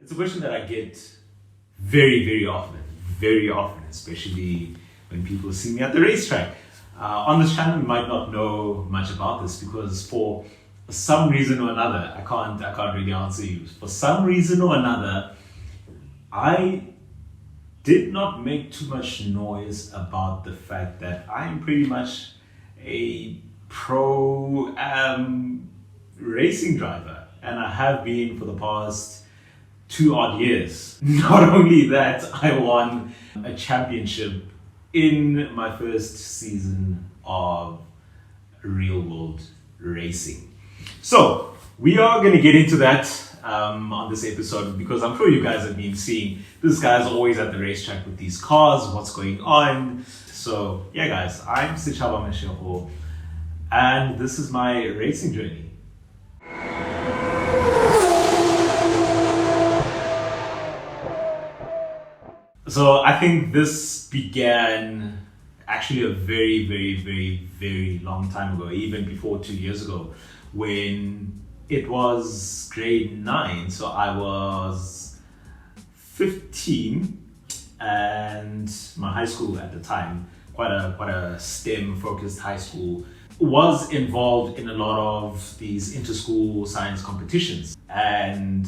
It's a question that I get very often, especially when people see me at the racetrack. On this channel, you might not know much about this because for some reason or another, I can't really answer you. For some reason or another, I did not make too much noise about the fact that I'm pretty much a pro racing driver, and I have been for the past 2 odd years. Not only that, I won a championship in my first season of real world racing. So we are going to get into that on this episode, because I'm sure you guys have been seeing this guy's always at the racetrack with these cars, what's going on. So yeah guys, I'm Sichaba Mesheho, and this is my racing journey. So I think this began actually a very long time ago, even before 2 years ago, when it was grade 9. So I was 15, and my high school at the time, quite a STEM focused high school, was involved in a lot of these inter-school science competitions. And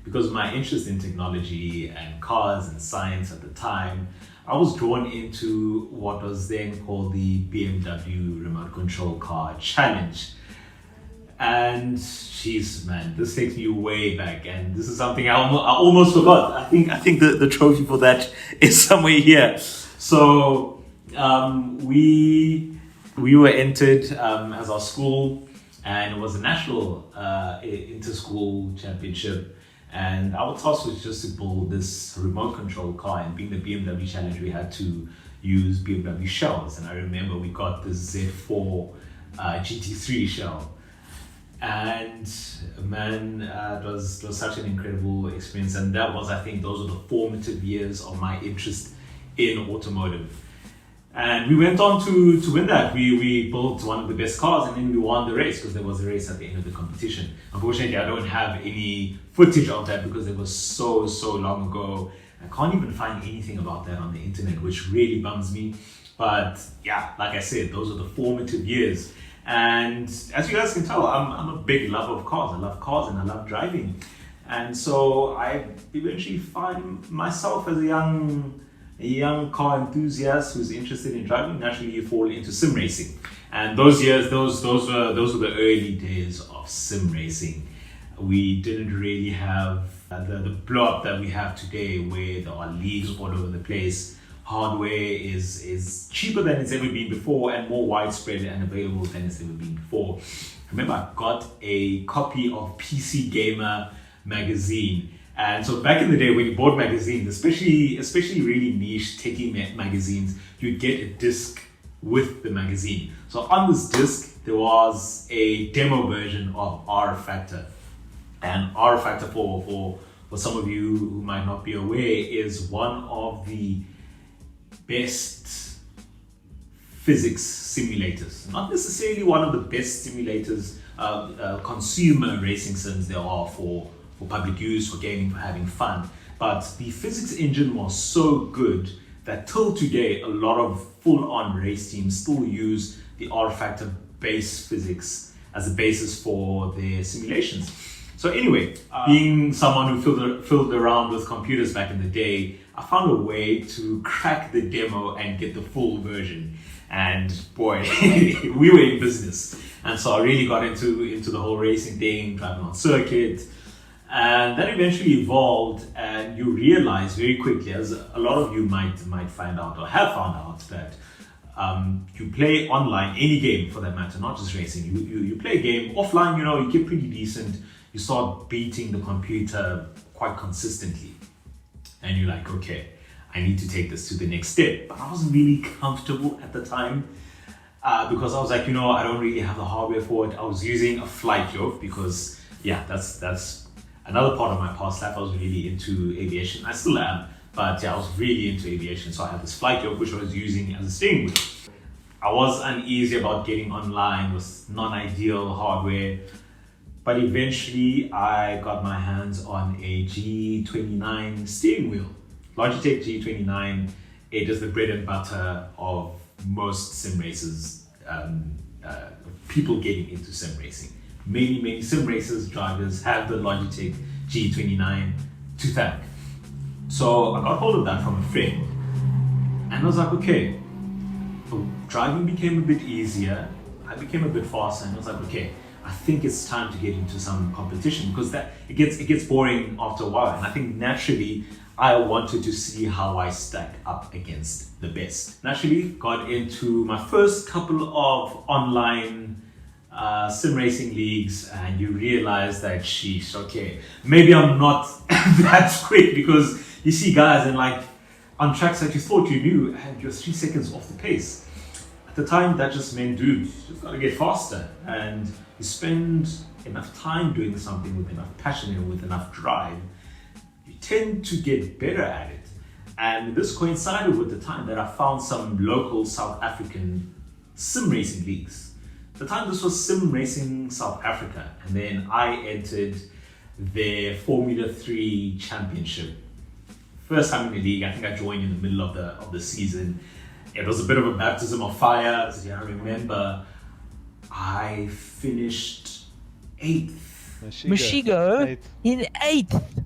because of my interest in technology and cars and science at the time, I was drawn into what was then called the BMW Remote Control Car Challenge. And jeez, man, this takes me way back, and this is something I almost forgot. I think the trophy for that is somewhere here. So we were entered as our school, and it was a national inter-school championship. And our task was just to build this remote control car, and being the BMW challenge, we had to use BMW shells. And I remember we got the Z4 GT3 shell. And man, it was such an incredible experience. And that was, I think, those were the formative years of my interest in automotive. And we went on to win that. We built one of the best cars, and then we won the race, because there was a race at the end of the competition. Unfortunately, I don't have any footage of that because it was so long ago. I can't even find anything about that on the internet, which really bums me. But yeah, like I said, those are the formative years. And as you guys can tell, I'm a big lover of cars. I love cars and I love driving. And so I eventually find myself as a young car enthusiast who's interested in driving. Naturally, you fall into sim racing, and those years, those were the early days of sim racing. We didn't really have the blow up that we have today, where there are leagues all over the place. Hardware is cheaper than it's ever been before, and more widespread and available than it's ever been before. I remember I got a copy of PC Gamer magazine. And so back in the day, when you bought magazines, especially really niche techie magazines, you'd get a disc with the magazine. So on this disc, there was a demo version of R Factor. And R Factor, for some of you who might not be aware, is one of the best physics simulators. Not necessarily one of the best simulators, consumer racing sims there are for public use, for gaming, for having fun. But the physics engine was so good that till today, a lot of full-on race teams still use the R Factor base physics as a basis for their simulations. So anyway, being someone who fiddled around with computers back in the day, I found a way to crack the demo and get the full version. And boy, we were in business. And so I really got into the whole racing thing, driving on circuit. And that eventually evolved, and you realize very quickly, as a lot of you might find out or have found out, that you play online, any game for that matter, not just racing. You play a game offline, you get pretty decent. You start beating the computer quite consistently, and you're like, okay, I need to take this to the next step. But I wasn't really comfortable at the time because I was like, I don't really have the hardware for it. I was using a flight yoke because, yeah, that's another part of my past life. I was really into aviation. I still am, but yeah, I was really into aviation. So I had this flight yoke, which I was using as a steering wheel. I was uneasy about getting online with non-ideal hardware. But eventually I got my hands on a G29 steering wheel. Logitech G29, it is the bread and butter of most sim racers, people getting into sim racing. Many sim racers, drivers have the Logitech G29 to thank. So I got hold of that from a friend, and I was like, okay, driving became a bit easier. I became a bit faster, and I was like, okay, I think it's time to get into some competition, because that it gets boring after a while. And I think naturally I wanted to see how I stack up against the best. Naturally got into my first couple of online sim racing leagues, and you realize that, sheesh, okay, maybe I'm not that quick, because you see guys and like on tracks that you thought you knew and you're 3 seconds off the pace. At the time, that just meant, dude, you just gotta get faster, and you spend enough time doing something with enough passion and with enough drive, you tend to get better at it. And this coincided with the time that I found some local South African sim racing leagues. At the time, this was Sim Racing South Africa, and then I entered their Formula 3 championship. First time in the league. I think I joined in the middle of the season. It was a bit of a baptism of fire. So, yeah, I remember I finished 8th. Mashigo in 8th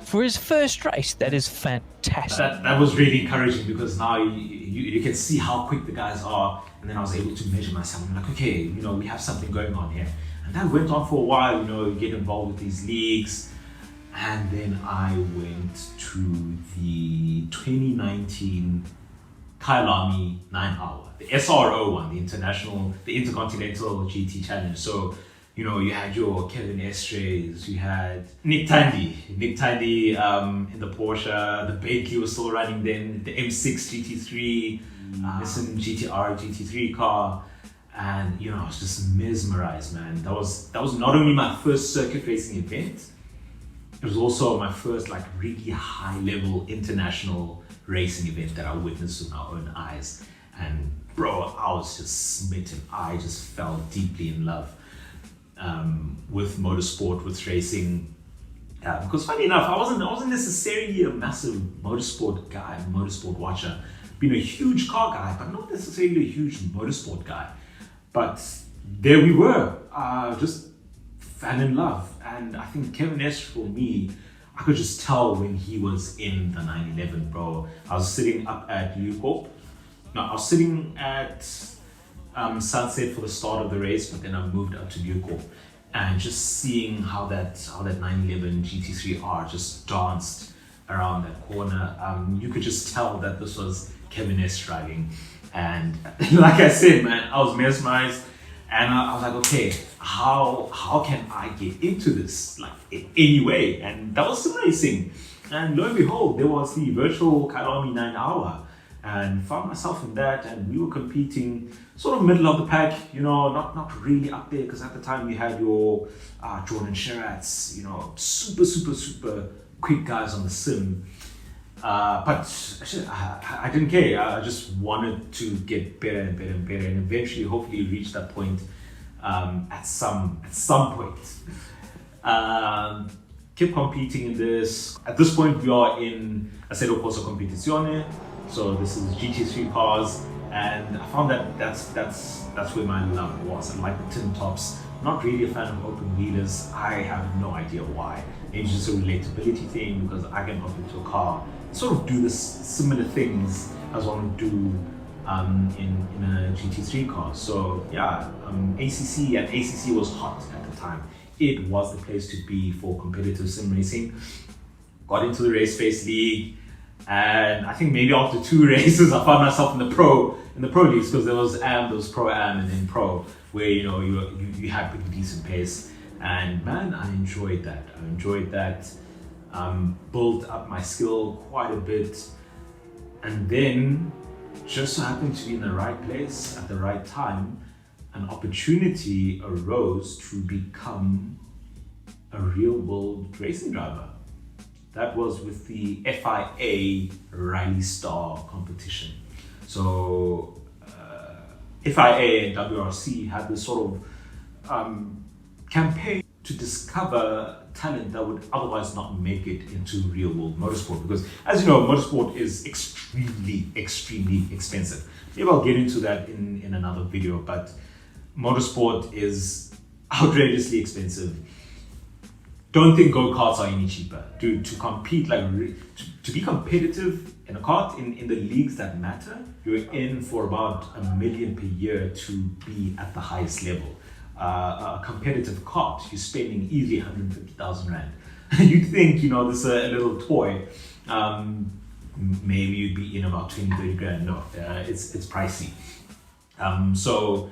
for his first race. That is fantastic. That was really encouraging, because now you can see how quick the guys are, and then I was able to measure myself. I'm like, okay, we have something going on here. And that went on for a while. You get involved with these leagues. And then I went to the 2019 Kyalami 9-hour, the SRO one, the Intercontinental GT Challenge. So, you had your Kevin Estres, you had Nick Tandy in the Porsche, the Bentley was still running then, the M6 GT3, Nissan GTR GT3 car. And, I was just mesmerized, man. That was not only my first circuit racing event, it was also my first really high level international racing event that I witnessed with my own eyes. And bro, I was just smitten. I just fell deeply in love with motorsport, with racing. Because funny enough, I wasn't necessarily a massive motorsport guy, motorsport watcher. Been a huge car guy, but not necessarily a huge motorsport guy. But there we were, just fell in love. And I think Kevin S, for me, I could just tell when he was in the 911, bro. I was sitting up at Newcorp. No, I was sitting at Sunset for the start of the race, but then I moved up to Newcorp, and just seeing how that 911 GT3R just danced around that corner, you could just tell that this was Kevin S driving. And like I said, man, I was mesmerized, and I was like, okay, how can I get into this in any way? And that was sim racing. And lo and behold, there was the virtual Kyalami 9-hour, and found myself in that, and we were competing sort of middle of the pack, not really up there, because at the time you had your Jordan Sherratts, super quick guys on the sim. But I didn't care. I just wanted to get better and better and better, and eventually, hopefully, reach that point at some point. Keep competing in this. At this point, we are in Assetto Corsa Competizione, so this is GT3 cars, and I found that that's where my love was. I like the tin tops. Not really a fan of open wheelers. I have no idea why. Maybe it's just a relatability thing, because I can hop into a car, sort of do this similar things as one would do in a GT3 car. So yeah, ACC was hot at the time. It was the place to be for competitive sim racing. Got into the Race Face League, and I think maybe after 2 races I found myself in the pro leagues, because there was Pro Am, and then Pro, where you had pretty decent pace. And man, I enjoyed that. Built up my skill quite a bit, and then just so happened to be in the right place at the right time. An opportunity arose to become a real world racing driver. That was with the FIA Rally Star competition. So FIA and WRC had this sort of campaign to discover talent that would otherwise not make it into real world motorsport. Because as you know, motorsport is extremely expensive. Maybe I'll get into that in another video, but motorsport is outrageously expensive. Don't think go-karts are any cheaper. To compete, to be competitive in a kart in the leagues that matter, you're in for about $1 million per year to be at the highest level. A competitive kart, you're spending easily 150,000 rand. You'd think, this is a little toy. Maybe you'd be in about 20, 30 grand. No, it's pricey. So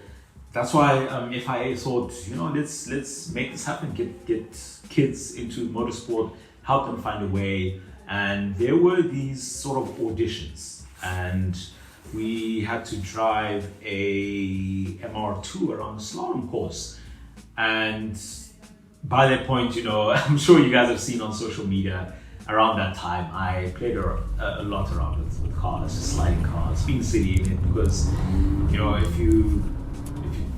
that's why FIA thought, let's make this happen. Get kids into motorsport, help them find a way. And there were these sort of auditions, and we had to drive a MR2 around the slalom course. And by that point, I'm sure you guys have seen on social media, around that time, I played a lot around with cars, sliding cars, being silly in it, because, if you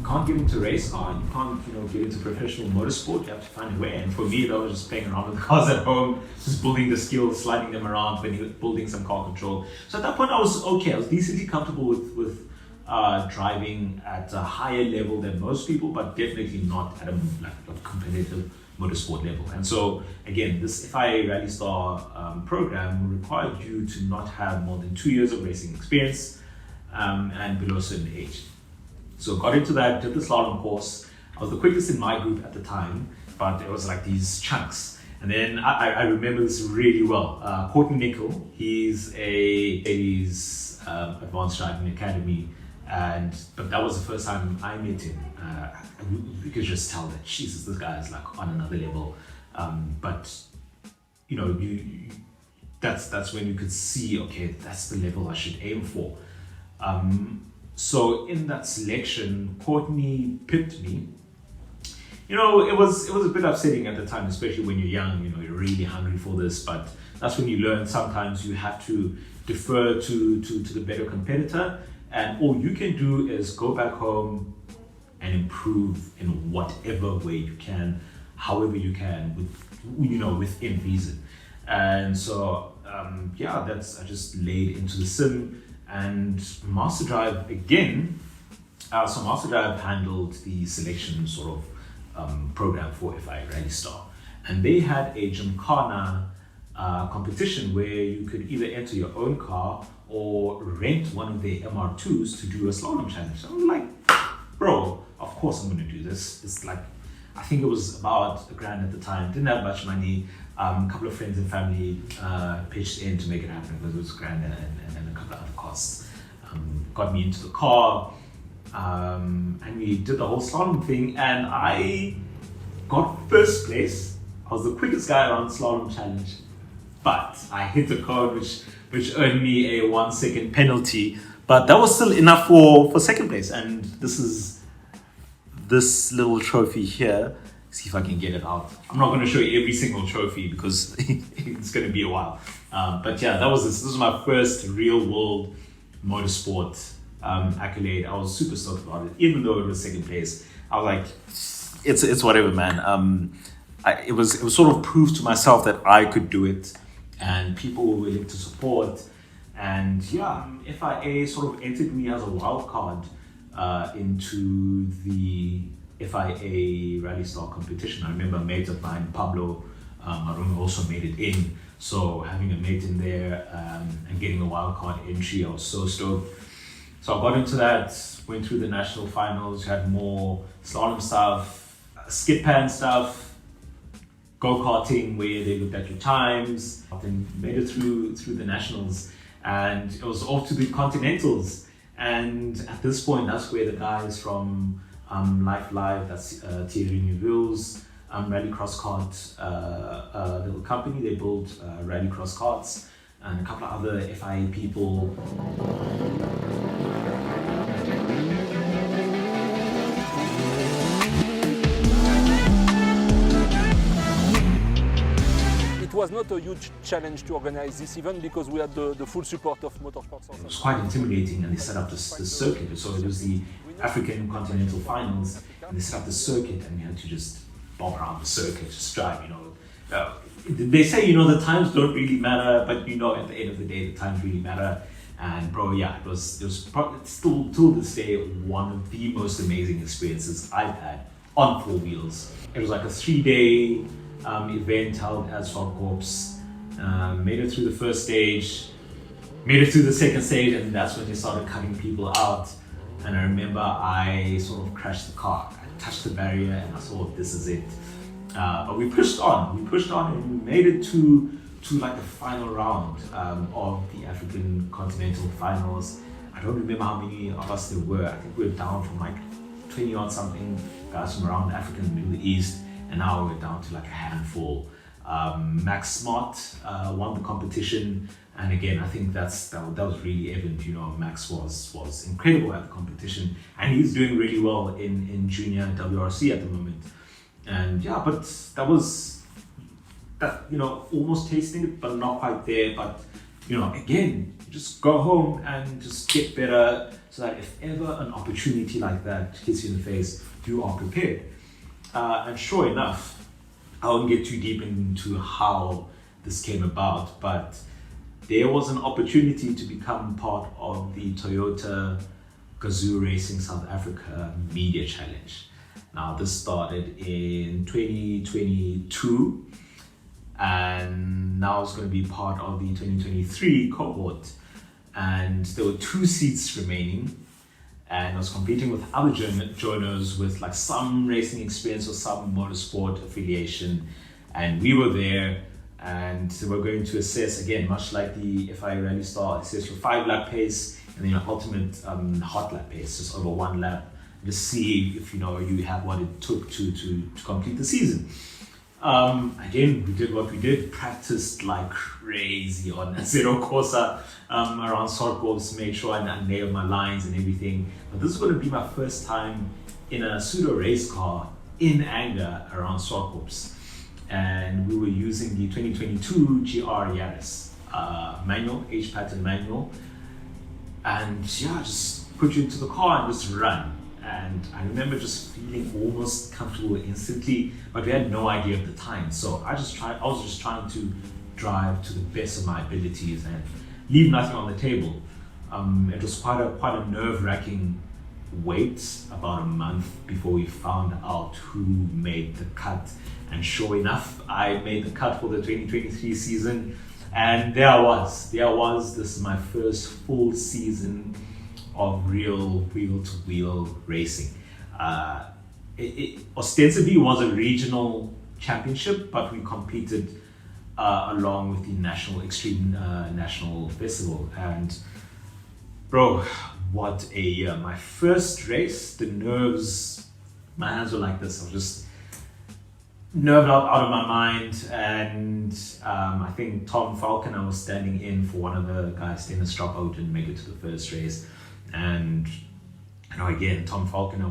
can't get into race car, you can't, get into professional motorsport, you have to find a way. And for me, that was just playing around with the cars at home, just building the skills, sliding them around, building some car control. So at that point, I was okay. I was decently comfortable with driving at a higher level than most people, but definitely not at a competitive motorsport level. And so again, this FIA Rally Star program required you to not have more than 2 years of racing experience and below a certain age. So got into that, did the slalom course. I was the quickest in my group at the time, but it was like these chunks. And then I remember this really well. Courtney Nickel, he's he's advanced driving academy, but that was the first time I met him. You could just tell that Jesus, this guy is like on another level. But that's when you could see, okay, that's the level I should aim for. So in that selection, Courtney pipped me. It was a bit upsetting at the time, especially when you're young. You're really hungry for this, but that's when you learn sometimes you have to defer to the better competitor, and all you can do is go back home and improve in whatever way you can, however you can, within reason. And so I just laid into the sim. And Master Drive again, so Master Drive handled the selection sort of program for FIA Rally Star. And they had a Gymkhana competition where you could either enter your own car or rent one of their MR2s to do a slalom challenge. So I was like, bro, of course I'm going to do this. It's like, I think it was about $1,000 at the time. Didn't have much money. A couple of friends and family pitched in to make it happen because it was $1,000 and a couple of other costs. Got me into the car, and we did the whole slalom thing, and I got first place. I was the quickest guy around the slalom challenge, but I hit a code which earned me a 1 second penalty, but that was still enough for second place. And this is this little trophy here. See if I can get it out. I'm not going to show you every single trophy because it's going to be a while. But yeah, this was my first real world motorsport accolade. I was super stoked about it, even though it was second place. I was like, it's whatever, man. It was sort of proof to myself that I could do it, and people were willing to support. And yeah, FIA sort of entered me as a wild card into the FIA Rally Star competition. I remember a mate of mine, Pablo Marun, also made it in. So having a mate in there and getting a wild card entry, I was so stoked. So I got into that, went through the national finals, had more slalom stuff, skip pan stuff, go-karting where they looked at your times, then made it through the nationals, and it was off to the continentals. And at this point, that's where the guys from Life Live, that's Thierry Neuville's Rallycross kart little company. They built Rallycross karts, and a couple of other FIA people. It was not a huge challenge to organize this event because we had the full support of Motorsports. It was quite intimidating, and they set up this circuit. So it was the African Continental Finals, and they set up the circuit, and we had to just bob around the circuit, just drive, they say, the times don't really matter, but at the end of the day, the times really matter. And bro, yeah, it was probably still till this day one of the most amazing experiences I've had on four wheels. It was like a 3-day event held at Sorgkorps. Made it through the first stage, made it through the second stage, and that's when they started cutting people out. And I remember I sort of crashed the car. I touched the barrier and I thought, this is it. But we pushed on and we made it to like the final round of the African Continental Finals. I don't remember how many of us there were. I think we were down from like 20 on something guys from around Africa and the Middle East, and now we're down to like a handful. Max Smart won the competition, and again I think that was really evident. Max was incredible at the competition, and he's doing really well in junior WRC at the moment. And yeah, but that was almost tasting it, but not quite there. But again, just go home and just get better, so that if ever an opportunity like that hits you in the face, you are prepared. And sure enough, I won't get too deep into how this came about, but there was an opportunity to become part of the Toyota Gazoo Racing South Africa Media Challenge. Now, this started in 2022, and now it's going to be part of the 2023 cohort. And there were 2 seats remaining, and I was competing with other journos with like some racing experience or some motorsport affiliation, and we were there, and they were going to assess again, much like the FI Rally Star, assess your 5-lap pace and then your ultimate hot lap pace, just over 1 lap, just see if you have what it took to complete the season. Again, we did what we did, practiced like crazy on Zero Corsa around Sorgkorps, made sure I nailed my lines and everything. But this is going to be my first time in a pseudo race car in anger around Sorgkorps. And we were using the 2022 GR Yaris manual, H-pattern manual. And yeah, just put you into the car and just run. And I remember just feeling almost comfortable instantly, but we had no idea of the time. So I was just trying to drive to the best of my abilities and leave nothing on the table. It was quite a nerve-wracking wait, about a month before we found out who made the cut. And sure enough, I made the cut for the 2023 season. And there I was. This is my first full season of real wheel-to-wheel racing. It ostensibly was a regional championship, but we competed along with the National Extreme National Festival. And bro, what a year. My first race, the nerves, my hands were like this. I was just nerved out of my mind. And I think Tom Falconer was standing in for one of the guys. Dennis Dropout didn't make it to the first race. And again, Tom Falconer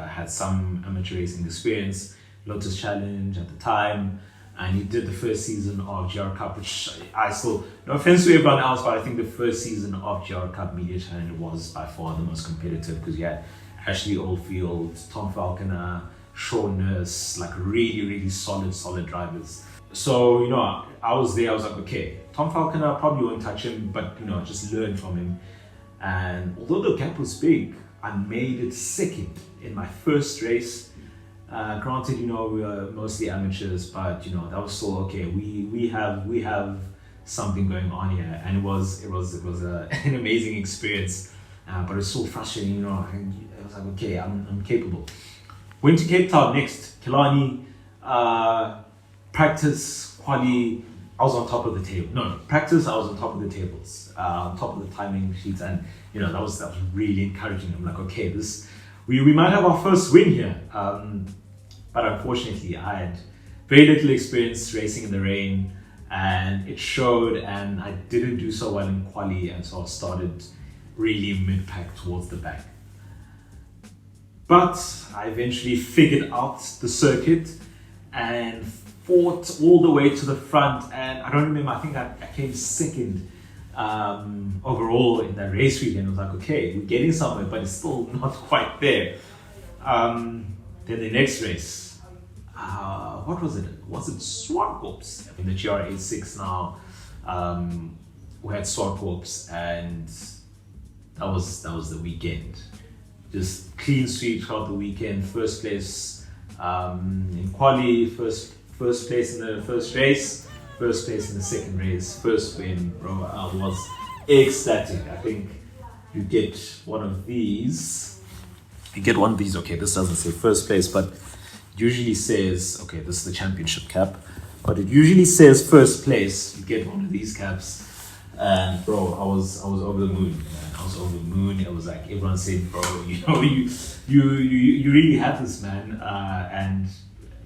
had some amateur racing experience, Lotus Challenge at the time, and he did the first season of GR Cup, which I still, no offense to everyone else, but I think the first season of GR Cup Media Challenge was by far the most competitive, because you had Ashley Oldfield, Tom Falconer, Sean Nurse, like really solid drivers. So I was there. I was like, okay, Tom Falconer, probably won't touch him, but just learn from him. And although the gap was big, I made it second in my first race. Granted, we were mostly amateurs, but that was still okay. We have something going on here, and it was an amazing experience. But it's so frustrating, I was like, okay, I'm capable. Went to Cape Town next, Killarney, practice, quali. I was on top of the table. No, practice, I was on top of the tables, on top of the timing sheets, and that was really encouraging. I'm like, okay, we might have our first win here. But unfortunately, I had very little experience racing in the rain, and it showed, and I didn't do so well in quali, and so I started really mid-pack towards the back. But I eventually figured out the circuit and fought all the way to the front, and I don't remember, I think I came second overall in that race weekend. I was like, okay, we're getting somewhere, but it's still not quite there. Then the next race, what was it? Was it Swartkorps? I mean, the GR86 now. We had Swartkorps, and that was the weekend. Just clean sweep throughout the weekend. First place in quali, first place in the first race, first place in the second race, first win, bro. I was ecstatic. I think you get one of these. You get one of these. Okay, this doesn't say first place, but it usually says, okay, this is the championship cap, but it usually says first place. You get one of these caps, and bro, I was over the moon, man. I was over the moon. It was like everyone said, bro, you know, you really had this, man. And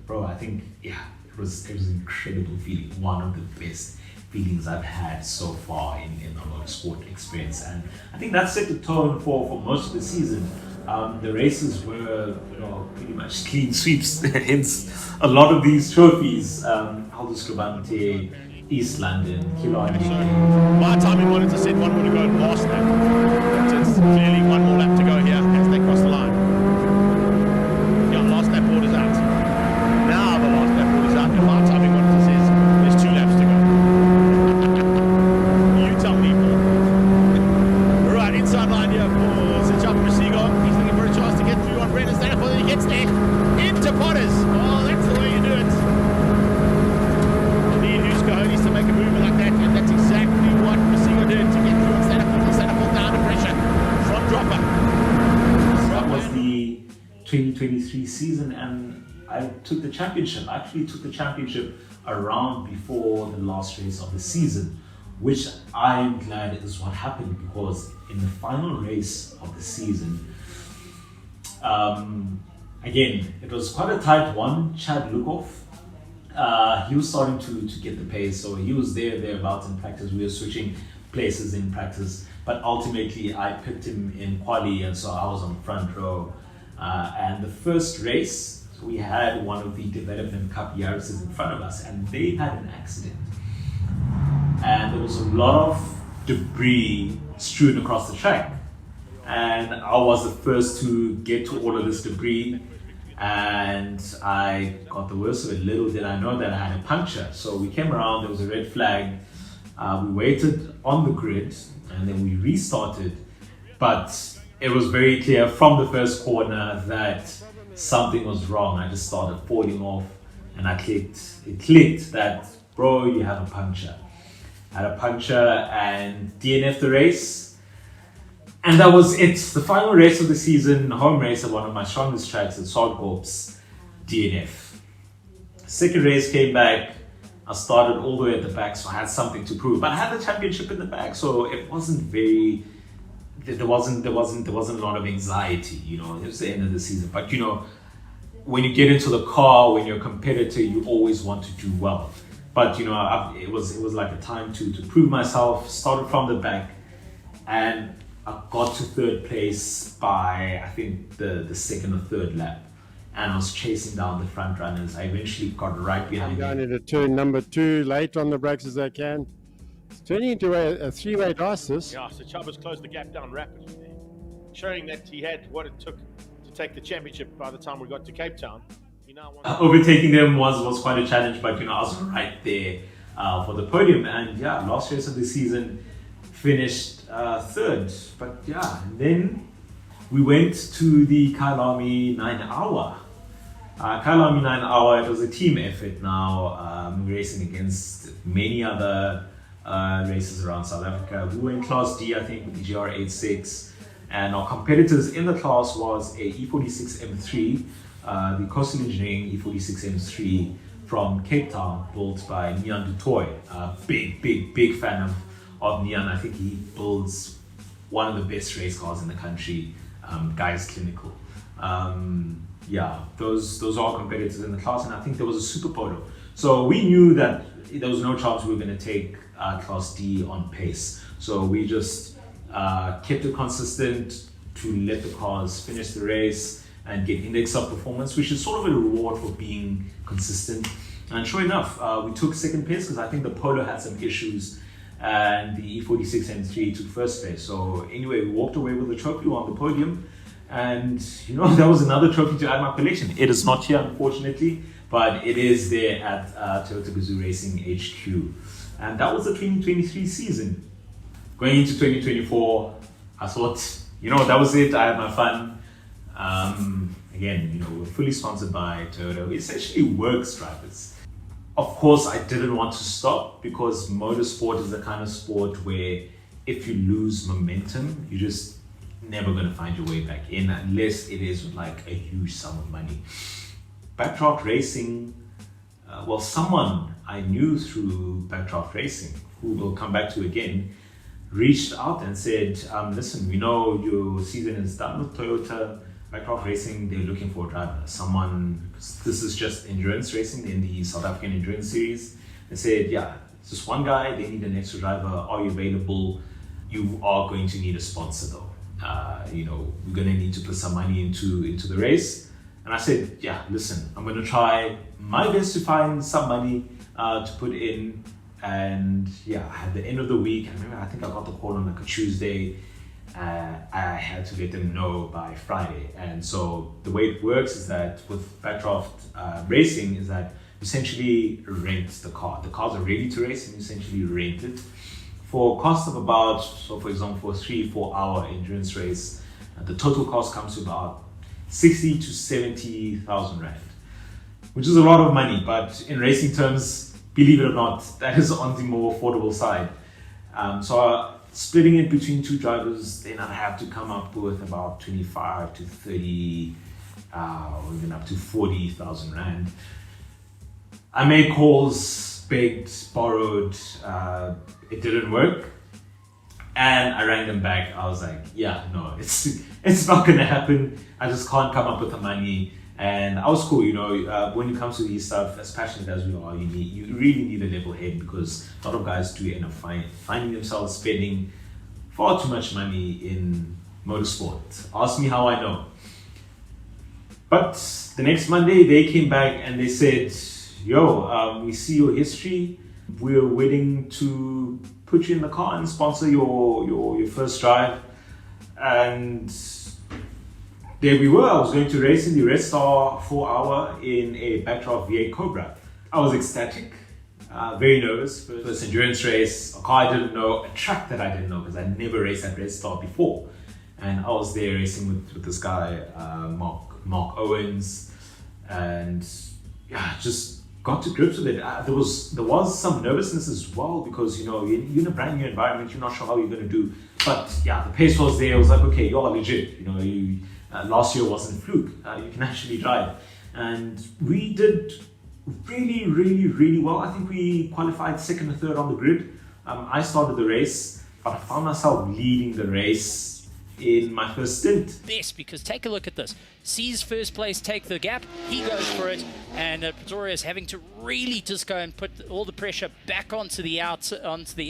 bro, I think, yeah, it was an incredible feeling. One of the best feelings I've had so far in the motorsport experience, and I think that set the tone for most of the season. The races were, you know, pretty much clean sweeps. Hence, a lot of these trophies. Aldous Crabante, East London, Killarney. So my timing monitor said one would have gone past that. But it's clearly one more lap to go here as they cross the line. Yeah, last lap board is out. Now the last lap board is out, and my timing monitor says there's 2 laps to go. You tell me, Paul. Right, inside line here for Sechap Presigo. He's looking for a chance to get through on Brennan Stanford, and he gets there. Into Potters. Oh, that's the way you do it. He's to make a move like that, and that's exactly what Presigo did to get through on Stanford down to pressure from Dropper. That was the 2023 season, and I took the championship. I actually took the championship around before the last race of the season, which I'm glad is what happened, because in the final race of the season, again, it was quite a tight one. Chad Lukoff, he was starting to get the pace, so he was thereabouts in practice. We were switching places in practice, but ultimately I picked him in quali, and so I was on front row. And the first race, we had one of the Development Cup Yaris's in front of us, and they had an accident. And there was a lot of debris strewn across the track. And I was the first to get to all of this debris, and I got the worst of it. Little did I know that I had a puncture. So we came around, there was a red flag. We waited on the grid, and then we restarted. But it was very clear from the first corner that something was wrong. I just started falling off, and it clicked that, bro, you have a puncture. I had a puncture and DNF the race. And that was it. The final race of the season, home race at one of my strongest tracks at Swartkorps, DNF. Second race came back. I started all the way at the back, so I had something to prove. But I had the championship in the back, so it wasn't very. There wasn't a lot of anxiety. You know, it was the end of the season. But you know, when you get into the car, when you're a competitor, you always want to do well. But you know, it was like a time to prove myself. Started from the back, and I got to third place by, I think, the second or third lap. And I was chasing down the front runners. I eventually got right behind them. Going into turn number 2, late on the brakes as they can. It's turning into a three-way race, this. Yeah, so Chubbas closed the gap down rapidly there, showing that he had what it took to take the championship by the time we got to Cape Town. He now overtaking them was quite a challenge, but you know, I was right there for the podium. And yeah, last race of the season, finished third. But yeah, and then we went to the Kyalami 9 hour. Kyalami 9 hour, it was a team effort now, racing against many other races around South Africa. We were in Class D, I think, with the GR86, and our competitors in the class was a E46 M3, the Coastal Engineering E46 M3 from Cape Town, built by Nian du Toit. Big fan of Nian. I think he builds one of the best race cars in the country. Guy's clinical. Yeah, those are our competitors in the class, and I think there was a super photo. So we knew that there was no chance we were going to take Class D on pace. So we just kept it consistent to let the cars finish the race and get index of performance, which is sort of a reward for being consistent. And sure enough, we took second place because I think the Polo had some issues, and the E46 M3 took first place. So anyway, we walked away with the trophy on the podium, and you know, that was another trophy to add my collection. It is not here, unfortunately, but it is there at Toyota Gazoo Racing HQ. And that was the 2023 season. Going into 2024, I thought, that was it. I had my fun. Again, we're fully sponsored by Toyota. We essentially works drivers. Of course, I didn't want to stop because motorsport is the kind of sport where if you lose momentum, you're just never going to find your way back in unless it is with like a huge sum of money. Backdraft racing, someone I knew through Backdraft Racing, who we'll come back to again, reached out and said, listen, we know your season is done with Toyota. Backdraft Racing, they're looking for a driver. This is just endurance racing in the South African Endurance Series. They said, yeah, it's just one guy, they need an extra driver. Are you available? You are going to need a sponsor though. We're going to need to put some money into the race. And I said, yeah, listen, I'm going to try my best to find some money to put in. And yeah, at the end of the week, I think I got the call on like a Tuesday. I had to let them know by Friday. And so the way it works is that with Backdraft Racing is that you essentially rent the car. The cars are ready to race and you essentially rent it for a cost of about, so for example, for a 3-4 hour endurance race, the total cost comes to about 60 to 70,000 rand, which is a lot of money, but in racing terms, believe it or not, that is on the more affordable side. Splitting it between two drivers, then I'd have to come up with about 25 to 30, or even up to 40,000 rand. I made calls, begged, borrowed, it didn't work. And I rang them back. I was like, yeah, no, it's not gonna happen. I just can't come up with the money. And I was cool, when it comes to these stuff, as passionate as we are, you really need a level head because a lot of guys do end up finding themselves spending far too much money in motorsport. Ask me how I know. But the next Monday, they came back and they said, we see your history. We're willing to put you in the car and sponsor your first drive. And there we were. I was going to race in the Red Star 4-hour in a Backdraft V8 Cobra. I was ecstatic, very nervous. First endurance race, a car I didn't know, a track that I didn't know because I never raced at Red Star before. And I was there racing with this guy, Mark Owens, and yeah, just got to grips with it. There was some nervousness as well because you're in a brand new environment, you're not sure how you're going to do. But yeah, the pace was there. I was like, okay, you're legit. Last year wasn't a fluke. You can actually drive. And we did really, really, really well. I think we qualified second or third on the grid. I started the race, but I found myself leading the race in my first stint. Best, because take a look at this. Sees first place take the gap, he goes for it, and Pretorius having to really just go and put all the pressure back onto the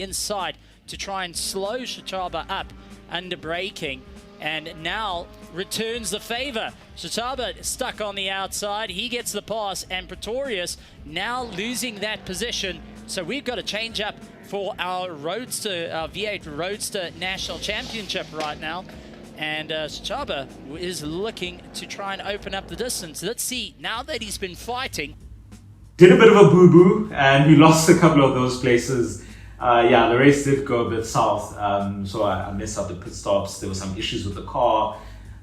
inside to try and slow Shataba up under braking. And now returns the favor. Shataba stuck on the outside. He gets the pass, and Pretorius now losing that position. So we've got to change up for our Roadster, our V8 Roadster National Championship right now. And Shataba is looking to try and open up the distance. Let's see, now that he's been fighting. Did a bit of a boo-boo, and we lost a couple of those places. The race did go a bit south, so I messed up the pit stops. There were some issues with the car,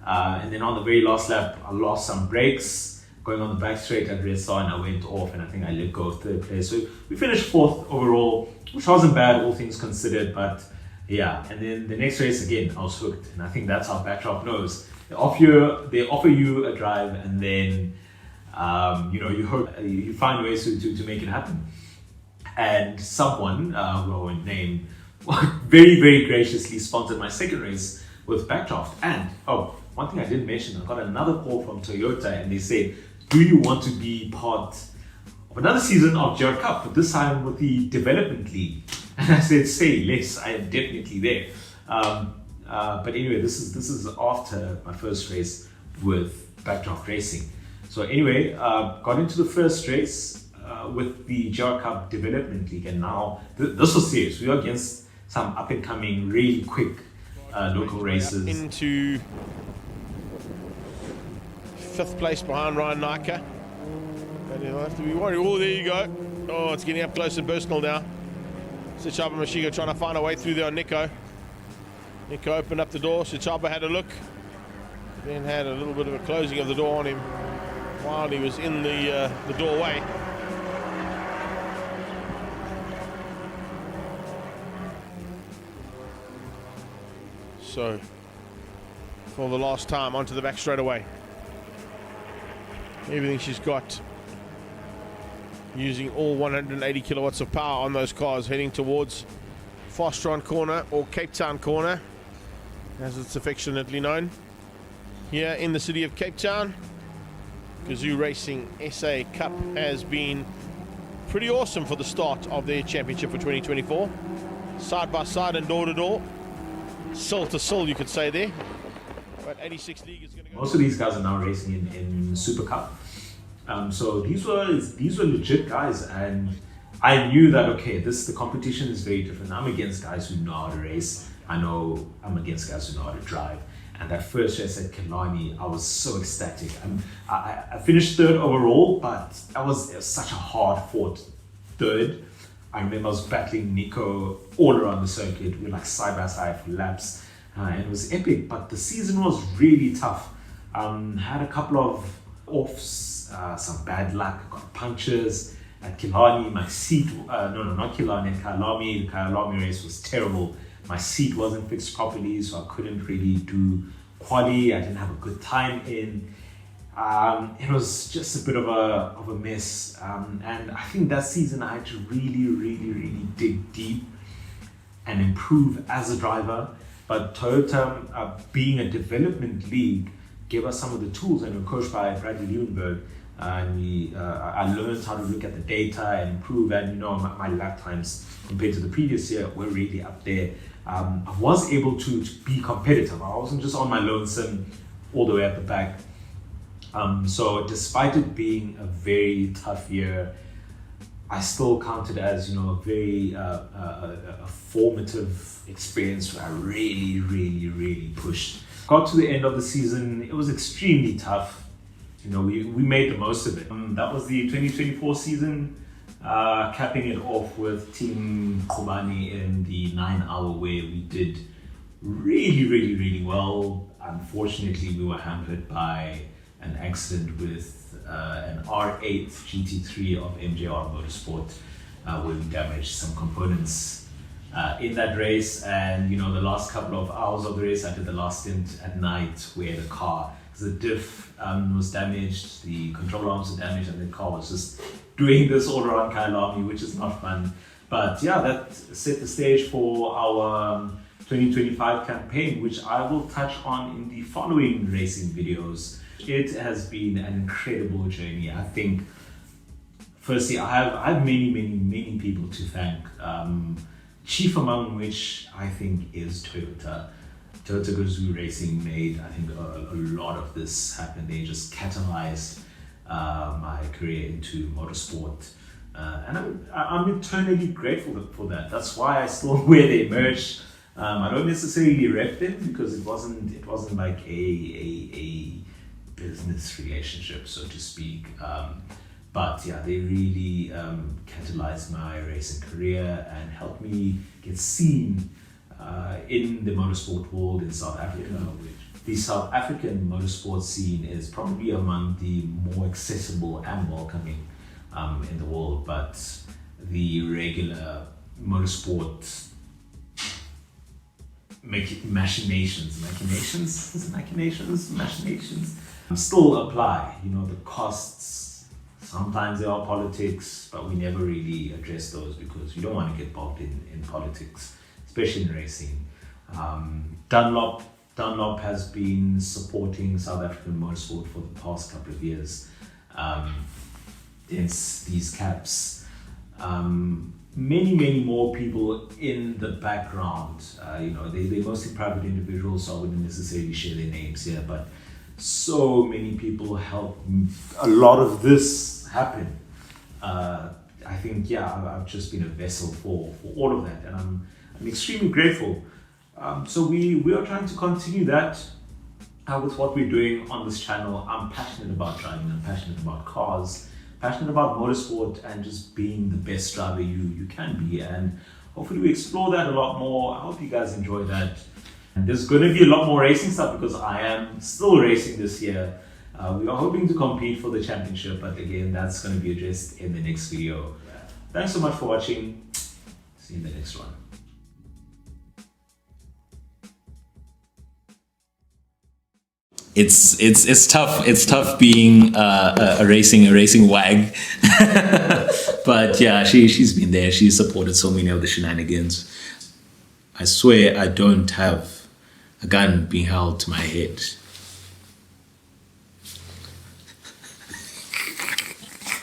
and then on the very last lap, I lost some brakes going on the back straight at Red Star, and I went off, and I think I let go of third place. So we finished fourth overall, which wasn't bad, all things considered, but yeah. And then the next race, again, I was hooked, and I think that's how Backdraft knows. They offer you a drive, and then you hope you find ways to make it happen. And someone, who I won't name, very, very graciously sponsored my second race with Backdraft. And, one thing I didn't mention, I got another call from Toyota and they said, do you want to be part of another season of GR Cup, but this time with the Development League? And I said, say less, I am definitely there. But anyway, this is after my first race with Backdraft Racing. So anyway, got into the first race with the GR Cup Development League, and now this was serious. We were against some up-and-coming, really quick local races. Into 5th place behind Ryan Naka. And you don't have to be worried. Oh, there you go. Oh, it's getting up close and personal now. Sichaba Mashiga trying to find a way through there on Nico. Nico opened up the door. Sichaba had a look. Then had a little bit of a closing of the door on him while he was in the doorway. So, for the last time, onto the back straight away. Everything she's got, using all 180 kilowatts of power on those cars, heading towards Fastron Corner, or Cape Town Corner, as it's affectionately known, here in the city of Cape Town. Gazoo Racing SA Cup has been pretty awesome for the start of their championship for 2024. Side by side and door to door. Sill to sill, you could say there. But 86 League is going to go. Most of these guys are now racing in Super Cup. So these were legit guys, and I knew that, okay, the competition is very different. I'm against guys who know how to race. I know I'm against guys who know how to drive. And that first race at Killarney, I was so ecstatic. I finished third overall, but it was such a hard-fought third. I remember I was battling Nico all around the circuit. We were like side by side for laps, and it was epic. But the season was really tough. Had a couple of offs, some bad luck, got punctures. At Killarney, my seat, not Killarney, at Kyalami, the Kyalami race was terrible. My seat wasn't fixed properly, so I couldn't really do quali. I didn't have a good time in. It was just a bit of a mess. And I think that season I had to really dig deep and improve as a driver. But Toyota, being a development league, gave us some of the tools, and we were coached by Bradley Leeuwenberg. And I learned how to look at the data and improve. And my lap times compared to the previous year were really up there. I was able to be competitive. I wasn't just on my lonesome all the way at the back. So despite it being a very tough year, I still count it as a very a formative experience where I really pushed. Got to the end of the season, it was extremely tough. We made the most of it. That was the 2024 season, capping it off with Team Kobani in the 9-hour where we did really well. Unfortunately, we were hampered by an accident with an R8 GT3 of MJR Motorsport, where we damaged some components in that race. And the last couple of hours of the race, I did the last stint at night where the diff was damaged, the control arms were damaged, and the car was just doing this all around Kyalami, which is not fun. But yeah, that set the stage for our 2025 campaign, which I will touch on in the following racing videos. It has been an incredible journey. I think, firstly, I have many people to thank, chief among which I think is Toyota. Toyota Gazoo Racing made, I think, a lot of this happen. They just catalyzed my career into motorsport, and I'm eternally grateful for that. That's why I still wear their merch. I don't necessarily rep them because it wasn't like a business relationship, so to speak. But yeah, they really catalyzed my racing career and helped me get seen in the motorsport world in South Africa. The South African motorsport scene is probably among the more accessible and welcoming in the world, but the regular motorsport machinations still apply. The costs, sometimes there are politics, but we never really address those because we don't want to get bogged in politics, especially in racing. Dunlop has been supporting South African motorsport for the past couple of years. Hence these caps. Many more people in the background. They're mostly private individuals, so I wouldn't necessarily share their names here, but so many people help a lot of this happen. I think, I've just been a vessel for all of that, and I'm extremely grateful. So we are trying to continue that with what we're doing on this channel. I'm passionate about driving, I'm passionate about cars, passionate about motorsport and just being the best driver you can be. And hopefully we explore that a lot more. I hope you guys enjoy that. And there's going to be a lot more racing stuff because I am still racing this year. We are hoping to compete for the championship, but again, that's going to be addressed in the next video. Thanks so much for watching. See you in the next one. It's tough. It's tough being a racing wag, but yeah, she's been there. She's supported so many of the shenanigans. I swear I don't have a gun being held to my head.